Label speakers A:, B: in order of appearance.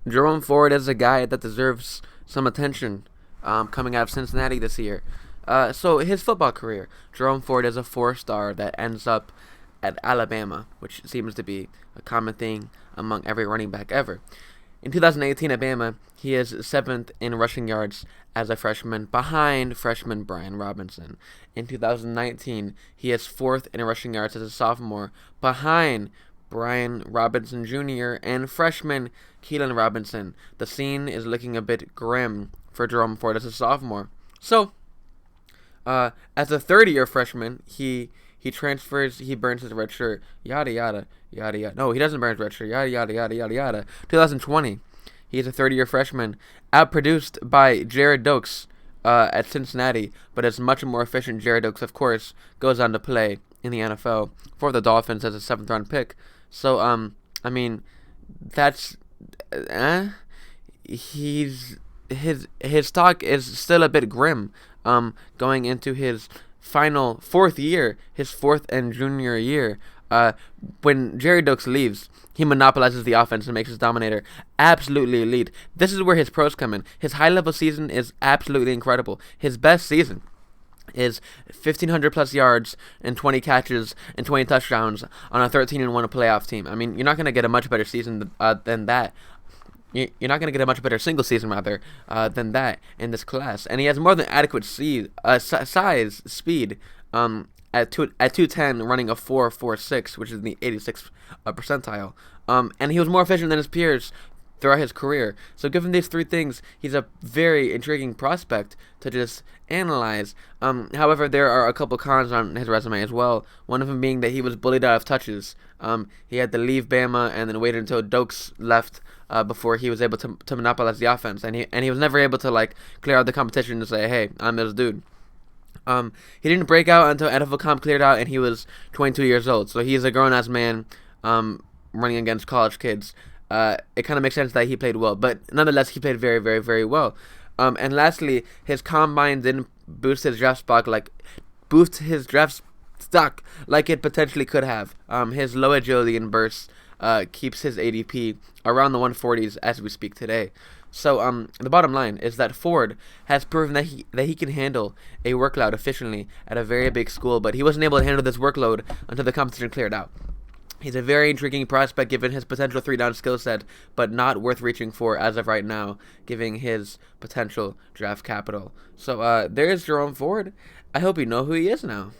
A: Jerome Ford is a guy that deserves some attention coming out of Cincinnati this year. So his football career, Jerome Ford is a four-star that ends up at Alabama, which seems to be a common thing among every running back ever. In 2018 at Bama, he is seventh in rushing yards as a freshman, behind freshman Brian Robinson. In 2019, he is fourth in rushing yards as a sophomore, behind Brian Robinson Jr. and freshman Keelan Robinson. The scene is looking a bit grim for Jerome Ford as a sophomore. So, as a third-year freshman, he transfers, he burns his red shirt, yada yada yada yada. No, he doesn't burn his red shirt, yada yada yada yada yada. 2020, he's a third-year freshman, outproduced by Jared Dokes at Cincinnati, but is much more efficient. Jared Dokes, of course, goes on to play in the NFL for the Dolphins as a seventh-round pick. So, I mean, that's, his stock is still a bit grim. Going into his final fourth year, his fourth and junior year. When Jerry Dokes leaves, he monopolizes the offense and makes his dominator absolutely elite. This is where his pros come in. His high-level season is absolutely incredible. His best season is 1,500 plus yards and 20 catches and 20 touchdowns on a 13-1 playoff team. I mean, you're not going to get a much better season than that. You're not going to get a much better single season, rather, than that in this class. And he has more than adequate size, speed, at 210, running a 4.46, which is in the 86th percentile. And he was more efficient than his peers throughout his career. So given these three things, he's a very intriguing prospect to just analyze. However, there are a couple cons on his resume as well. One of them being that he was bullied out of touches. He had to leave Bama and then waited until Dokes left before he was able to monopolize the offense. And he was never able to clear out the competition and say, hey, I'm this dude. He didn't break out until NFL Comp cleared out and he was 22 years old. So he's a grown-ass man running against college kids. It kind of makes sense that he played well, but nonetheless, he played very, very, very well. And lastly, his combine didn't boost his draft stock like it potentially could have. His low agility and burst keeps his ADP around the 140s as we speak today. So the bottom line is that Ford has proven that he can handle a workload efficiently at a very big school, but he wasn't able to handle this workload until the competition cleared out. He's a very intriguing prospect given his potential three-down skill set, but not worth reaching for as of right now, given his potential draft capital. So there's Jerome Ford. I hope you know who he is now.